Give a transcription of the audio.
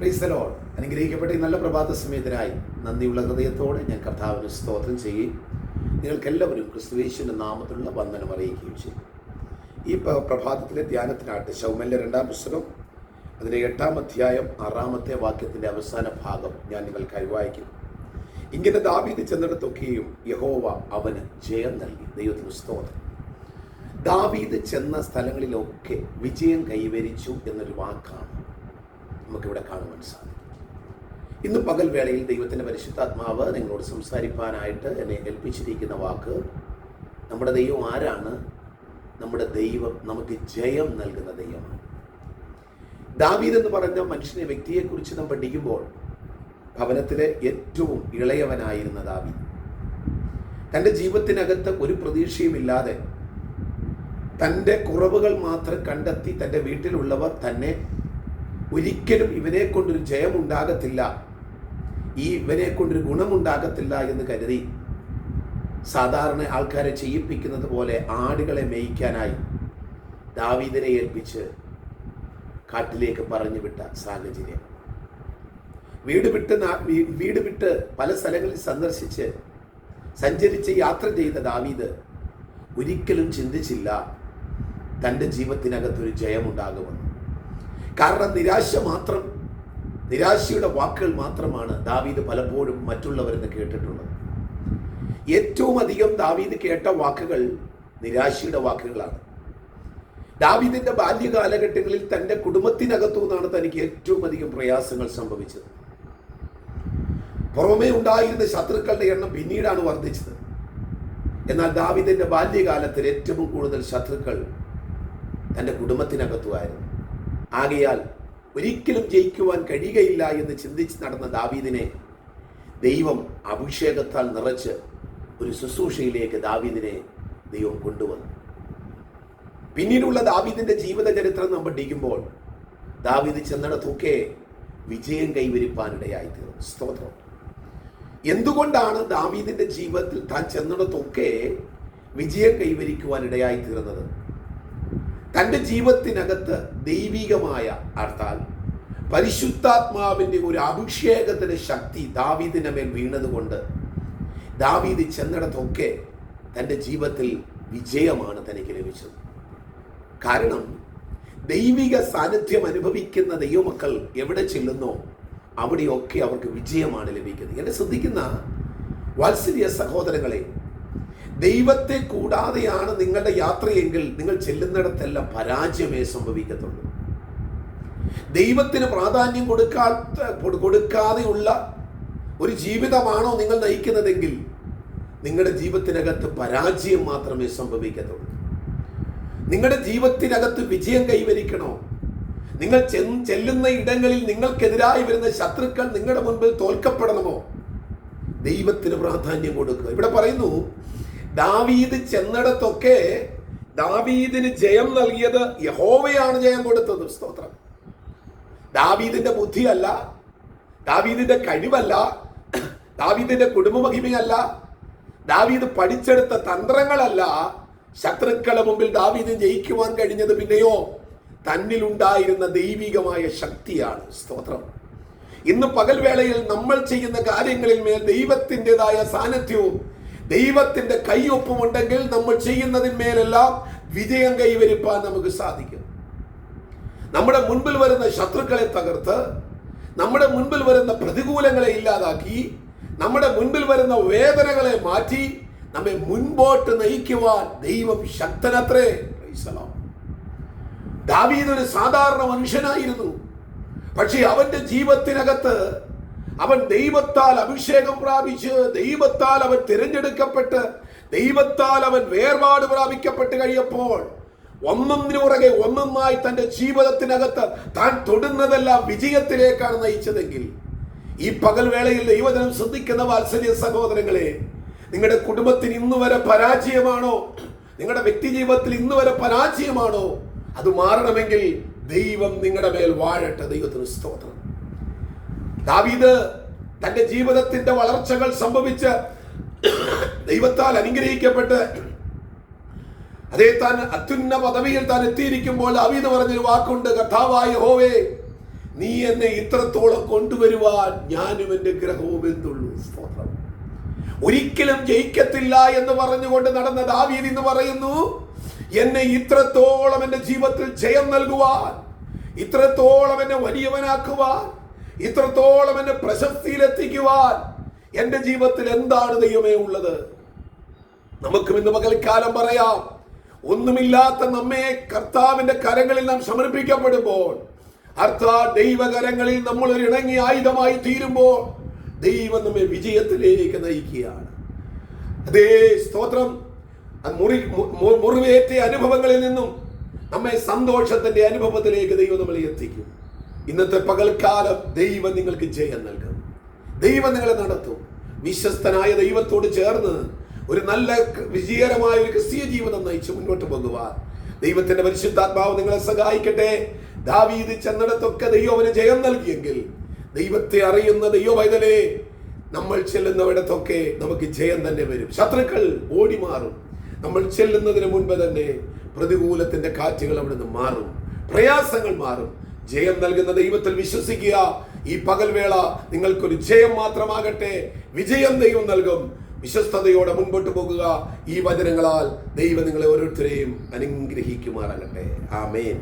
Praise the Lord. അനുഗ്രഹിക്കപ്പെട്ട ഈ നല്ല പ്രഭാത സമയത്തിനായി നന്ദിയുള്ള ഹൃദയത്തോടെ ഞാൻ കർത്താവിന് സ്തോത്രം ചെയ്യുകയും നിങ്ങൾക്കെല്ലാവരും ക്രിസ്തുയേശുവിൻ്റെ നാമത്തിലുള്ള വന്ദനം അറിയിക്കുകയും ചെയ്യും. ഈ പ്രഭാതത്തിലെ ധ്യാനത്തിനായിട്ട് ശൗമേലിന്റെ 2-ാം പുസ്തകം അതിലെ 8-ാം അധ്യായം 6-ാമത്തെ വാക്യത്തിൻ്റെ അവസാന ഭാഗം ഞാൻ നിങ്ങൾക്കായി വായിക്കും. ഇങ്ങനെ ദാവീദ് ചെന്നിടത്തൊക്കെയും യഹോവ അവന് ജയം നൽകി. ദൈവത്തിന് സ്തോത്രം. ദാവീദ് ചെന്ന സ്ഥലങ്ങളിലൊക്കെ വിജയം കൈവരിച്ചു എന്നൊരു വാക്കാണ് നമുക്കിവിടെ കാണുവാൻ സാധിക്കും. ഇന്ന് പകൽ വേളയിൽ ദൈവത്തിൻ്റെ പരിശുദ്ധാത്മാവ് നിങ്ങളോട് സംസാരിക്കാനായിട്ട് എന്നെ ഏൽപ്പിച്ചിരിക്കുന്ന വാക്ക്, നമ്മുടെ ദൈവം ആരാണ്? നമ്മുടെ ദൈവം നമുക്ക് ജയം നൽകുന്ന ദൈവമാണ്. ദാവീദ് എന്ന് പറഞ്ഞ മനുഷ്യനെ, വ്യക്തിയെക്കുറിച്ച് നാം പഠിക്കുമ്പോൾ ഭവനത്തിലെ ഏറ്റവും ഇളയവനായിരുന്ന ദാവീദ് തൻ്റെ ജീവിതത്തിനകത്ത് ഒരു പ്രതീക്ഷയുമില്ലാതെ തൻ്റെ കുറവുകൾ മാത്രം കണ്ടെത്തി തൻ്റെ വീട്ടിലുള്ളവർ തന്നെ ഒരിക്കലും ഇവനെ കൊണ്ടൊരു ജയമുണ്ടാകത്തില്ല, ഇവനെ കൊണ്ടൊരു ഗുണമുണ്ടാകത്തില്ല എന്ന് കരുതി സാധാരണ ആൾക്കാരെ ചെയ്യിപ്പിക്കുന്നത് പോലെ ആടുകളെ മേയ്ക്കാനായി ദാവീദിനെ ഏൽപ്പിച്ച് കാട്ടിലേക്ക് പറഞ്ഞു വിട്ട സാഹചര്യം. വീട് വിട്ട് പല സ്ഥലങ്ങളിൽ സഞ്ചരിച്ച് യാത്ര ചെയ്ത ദാവീദ് ഒരിക്കലും ചിന്തിച്ചില്ല തൻ്റെ ജീവിതത്തിനകത്തൊരു ജയമുണ്ടാകുമെന്ന്. കാരണം നിരാശയുടെ വാക്കുകൾ മാത്രമാണ് ദാവീദ് പലപ്പോഴും മറ്റുള്ളവരെന്ന് കേട്ടിട്ടുള്ളത്. ഏറ്റവും അധികം ദാവീദ് കേട്ട വാക്കുകൾ നിരാശയുടെ വാക്കുകളാണ്. ദാവീദിന്റെ ബാല്യകാലഘട്ടങ്ങളിൽ തൻ്റെ കുടുംബത്തിനകത്തു നിന്നാണ് തനിക്ക് ഏറ്റവും അധികം പ്രയാസങ്ങൾ സംഭവിച്ചത്. പുറമേ ഉണ്ടായിരുന്ന ശത്രുക്കളുടെ എണ്ണം പിന്നീടാണ് വർദ്ധിച്ചത്. എന്നാൽ ദാവീദിന്റെ ബാല്യകാലത്തിൽ ഏറ്റവും കൂടുതൽ ശത്രുക്കൾ തൻ്റെ കുടുംബത്തിനകത്തുമായിരുന്നു. ആകയാൽ ഒരിക്കലും ജയിക്കുവാൻ കഴിയുകയില്ല എന്ന് ചിന്തിച്ച് നടന്ന ദാവീദിനെ ദൈവം അഭിഷേകത്താൽ നിറച്ച് ഒരു ശുശ്രൂഷയിലേക്ക് ദാവീദിനെ ദൈവം കൊണ്ടുവന്നു. പിന്നീടുള്ള ദാവീദിന്റെ ജീവിത ചരിത്രം നാം പഠിക്കുമ്പോൾ ദാവീദ് ചെന്നിടത്തൊക്കെ വിജയം കൈവരിപ്പാനിടയായി തീർന്നു. സ്തോത്രം. എന്തുകൊണ്ടാണ് ദാവീദിന്റെ ജീവിതത്തിൽ താൻ ചെന്നിടത്തൊക്കെ വിജയം കൈവരിക്കുവാനിടയായി തീർന്നത്? തൻ്റെ ജീവിതത്തിനകത്ത് ദൈവികമായ അർത്ഥാൽ പരിശുദ്ധാത്മാവിൻ്റെ ഒരു അഭിഷേകത്തിന്റെ ശക്തി ദാവീദിന്റെ മേൽ വീണതുകൊണ്ട് ദാവീദ് ചെന്നിടത്തൊക്കെ തൻ്റെ ജീവിതത്തിൽ വിജയമാണ് തനിക്ക് ലഭിച്ചത്. കാരണം ദൈവിക സാന്നിധ്യം അനുഭവിക്കുന്ന ദൈവമക്കൾ എവിടെ ചെല്ലുന്നോ അവിടെയൊക്കെ അവർക്ക് വിജയമാണ് ലഭിക്കുന്നത്. എന്നെ ശ്രദ്ധിക്കുന്ന വാത്സല്യ സഹോദരങ്ങളെ, ദൈവത്തെ കൂടാതെയാണ് നിങ്ങളുടെ യാത്രയെങ്കിൽ നിങ്ങൾ ചെല്ലുന്നിടത്തെല്ലാം പരാജയമേ സംഭവിക്കത്തുള്ളൂ. ദൈവത്തിന് പ്രാധാന്യം കൊടുക്കാതെയുള്ള ഒരു ജീവിതമാണോ നിങ്ങൾ നയിക്കുന്നതെങ്കിൽ നിങ്ങളുടെ ജീവിതത്തിനകത്ത് പരാജയം മാത്രമേ സംഭവിക്കത്തുള്ളൂ. നിങ്ങളുടെ ജീവിതത്തിനകത്ത് വിജയം കൈവരിക്കണോ? നിങ്ങൾ ചെല്ലുന്ന ഇടങ്ങളിൽ നിങ്ങൾക്കെതിരായി വരുന്ന ശത്രുക്കൾ നിങ്ങളുടെ മുൻപിൽ തോൽക്കപ്പെടണമോ? ദൈവത്തിന് പ്രാധാന്യം കൊടുക്കുക. ഇവിടെ പറയുന്നു, ദാവീദ് ചെന്നിടത്തൊക്കെ ദാവീദിന് ജയം നൽകിയത് യഹോവയാണ് ജയം കൊടുത്തത്. സ്തോത്രം. ദാവീദിന്റെ ബുദ്ധിയല്ല, ദാവീദിന്റെ കഴിവല്ല, ദാവീദിന്റെ കുടുംബമഹിമയല്ല, ദാവീദ് പഠിച്ചെടുത്ത തന്ത്രങ്ങളല്ല ശത്രുക്കളുടെ മുമ്പിൽ ദാവീദ് ജയിക്കുവാൻ കഴിഞ്ഞത്. പിന്നെയോ തന്നിലുണ്ടായിരുന്ന ദൈവികമായ ശക്തിയാണ്. സ്തോത്രം. ഇന്ന് പകൽവേളയിൽ നമ്മൾ ചെയ്യുന്ന കാര്യങ്ങളിൽ മേൽ ദൈവത്തിൻ്റെതായ സാന്നിധ്യവും ദൈവത്തിന്റെ കൈയൊപ്പമുണ്ടെങ്കിൽ നമ്മൾ ചെയ്യുന്നതിന്മേലെല്ലാം വിജയം കൈവരിപ്പാൻ നമുക്ക് സാധിക്കും. നമ്മുടെ മുൻപിൽ വരുന്ന ശത്രുക്കളെ തകർത്ത്, നമ്മുടെ മുൻപിൽ വരുന്ന പ്രതികൂലങ്ങളെ ഇല്ലാതാക്കി, നമ്മുടെ മുൻപിൽ വരുന്ന വേദനകളെ മാറ്റി നമ്മെ മുൻപോട്ട് നയിക്കുവാൻ ദൈവം ശക്തനത്രേ. ദാവീദ് ഒരു സാധാരണ മനുഷ്യനായിരുന്നു. പക്ഷേ അവന്റെ ജീവിതത്തിനകത്ത് അവൻ ദൈവത്താൽ അഭിഷേകം പ്രാപിച്ച്, ദൈവത്താൽ അവൻ തിരഞ്ഞെടുക്കപ്പെട്ട്, ദൈവത്താൽ അവൻ വേർപാട് പ്രാപിക്കപ്പെട്ട് കഴിയപ്പോൾ ഒന്നൊന്നിനു പുറകെ ഒന്നൊന്നായി തൻ്റെ ജീവിതത്തിനകത്ത് താൻ തൊടുന്നതെല്ലാം വിജയത്തിലേക്കാണ് നയിച്ചതെങ്കിൽ, ഈ പകൽവേളയിൽ ദൈവജനം ശ്രദ്ധിക്കുന്ന വാത്സല്യ സഹോദരങ്ങളെ, നിങ്ങളുടെ കുടുംബത്തിന് ഇന്നുവരെ പരാജയമാണോ? നിങ്ങളുടെ വ്യക്തി ജീവിതത്തിൽ ഇന്നുവരെ പരാജയമാണോ? അത് മാറണമെങ്കിൽ ദൈവം നിങ്ങളുടെ മേൽ വാഴട്ടെ. ദൈവത്തിന് സ്തോത്രം. ദാവീദ് തന്റെ ജീവിതത്തിന്റെ വളർച്ചകൾ സംഭവിച്ച് ദൈവത്താൽ അനുഗ്രഹിക്കപ്പെട്ട് അതേ താൻ അത്യുന്ന പദവിയിൽ താൻ എത്തിയിരിക്കുമ്പോൾ ദാവീദ് പറഞ്ഞൊരു വാക്കുണ്ട്, കർത്താവായ യഹോവേ, നീ എന്നെ ഇത്രത്തോളം കൊണ്ടുവരുവാൻ ഞാനും എൻ്റെ ഗ്രഹവും എന്തുള്ളൂ. സ്തോത്രം. ഒരിക്കലും ജയിക്കത്തില്ല എന്ന് പറഞ്ഞുകൊണ്ട് നടന്ന ദാവീദ് ഇന്ന് പറയുന്നു, എന്നെ ഇത്രത്തോളം എൻ്റെ ജീവിതത്തിൽ ജയം നൽകുവാൻ, ഇത്രത്തോളം എന്നെ വലിയവനാക്കുവാൻ, ഇത്രത്തോളം എന്നെ പ്രശസ്തിയിലെത്തിക്കുവാൻ എൻ്റെ ജീവിതത്തിൽ എന്താണ് ദൈവമേ ഉള്ളത്? നമുക്കും ഇന്ന് പകൽക്കാലം പറയാം, ഒന്നുമില്ലാത്ത നമ്മെ കർത്താവിന്റെ കരങ്ങളിൽ നാം സമർപ്പിക്കപ്പെടുമ്പോൾ, അർത്ഥാത് ദൈവകരങ്ങളിൽ നമ്മൾ ഒരു ഇണങ്ങിയ ആയുധമായി തീരുമ്പോൾ ദൈവം നമ്മെ വിജയത്തിലേക്ക് നയിക്കുകയാണ്. അതേ സ്തോത്രം. മുറിവേറ്റ അനുഭവങ്ങളിൽ നിന്നും നമ്മെ സന്തോഷത്തിന്റെ അനുഭവത്തിലേക്ക് ദൈവം നമ്മളെ എത്തിക്കും. ഇന്നത്തെ പകൽക്കാലം ദൈവം നിങ്ങൾക്ക് ജയം നൽകും. ദൈവം നിങ്ങളെ നടത്തും. വിശ്വസ്തനായ ദൈവത്തോട് ചേർന്ന് ഒരു നല്ല വിജയകരമായ ഒരു ക്രിസ്തീയ ജീവിതം നയിച്ച് മുന്നോട്ട് പോകുവാൻ ദൈവത്തിന്റെ പരിശുദ്ധാത്മാവ് നിങ്ങളെ സഹായിക്കട്ടെ. ദാവീദ് ചെന്നിടത്തൊക്കെ ദൈവം അവന് ജയം നൽകിയെങ്കിൽ, ദൈവത്തെ അറിയുന്ന ദൈവ പൈതലേ, നമ്മൾ ചെല്ലുന്നിടത്തൊക്കെ നമുക്ക് ജയം തന്നെ വരും. ശത്രുക്കൾ ഓടിമാറും. നമ്മൾ ചെല്ലുന്നതിന് മുൻപ് തന്നെ പ്രതികൂലത്തിന്റെ കാറ്റുകൾ അവിടുന്ന് മാറും, പ്രയാസങ്ങൾ മാറും. ജയം നൽകുന്ന ദൈവത്തിൽ വിശ്വസിക്കുക. ഈ പകൽവേള നിങ്ങൾക്കൊരു ജയം മാത്രമാകട്ടെ. വിജയം ദൈവം നൽകും. വിശ്വസ്തയോടെ മുൻപോട്ട് പോകുക. ഈ വചനങ്ങളാൽ ദൈവം നിങ്ങളെ ഓരോരുത്തരെയും അനുഗ്രഹിക്കുമാറാകട്ടെ. ആമേൻ.